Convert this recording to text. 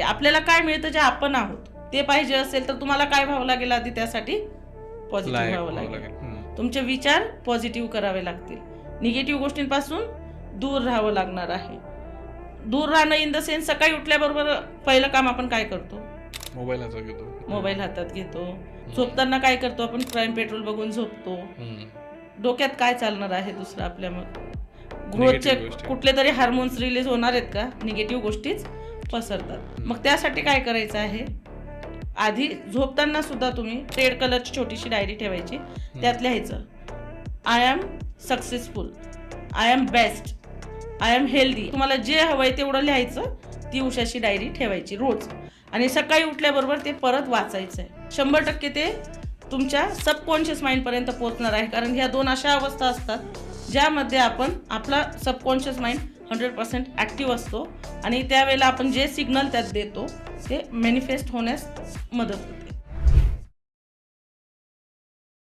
आपल्याला काय मिळतं जे आपण आहोत ते पाहिजे असेल तर तुम्हाला काय व्हावं लागेल आधी त्यासाठी पॉझिटिव्ह व्हावं लागेल. तुमचे विचार पॉझिटिव्ह करावे लागतील. निगेटिव्ह गोष्टींपासून दूर राहावं लागणार आहे. दूर राहणं इन द सेन्स सकाळी उठल्याबरोबर पहिलं काम आपण काय करतो? मोबाईल हातात घेतो. झोपताना काय करतो आपण? क्राईम पेट्रोल बघून झोपतो. डोक्यात काय चालणार आहे दुसरं आपल्या? मग ग्रोथचे कुठले तरी हार्मोन्स रिलीज होणार आहेत का? निगेटिव्ह गोष्टीच पसरतात. मग त्यासाठी काय करायचं आहे? आधी झोपताना सुद्धा तुम्ही रेड कलरची छोटीशी डायरी ठेवायची. त्यात लिहायचं I am successful, I am best, I am healthy. तुम्हाला जे हवंय तेवढं लिहायचं. ती उशाची डायरी ठेवायची रोज आणि सकाळी उठल्याबरोबर ते परत वाचायचं आहे. 100% ते तुमच्या सबकॉन्शियस माइंडपर्यंत पोहोचणार आहे. कारण ह्या 2 अशा अवस्था असतात ज्यामध्ये आपण आपला सबकॉन्शियस माइंड 100% ॲक्टिव्ह असतो आणि त्यावेळेला आपण जे सिग्नल त्यात देतो ते मॅनिफेस्ट होण्यास मदत होते.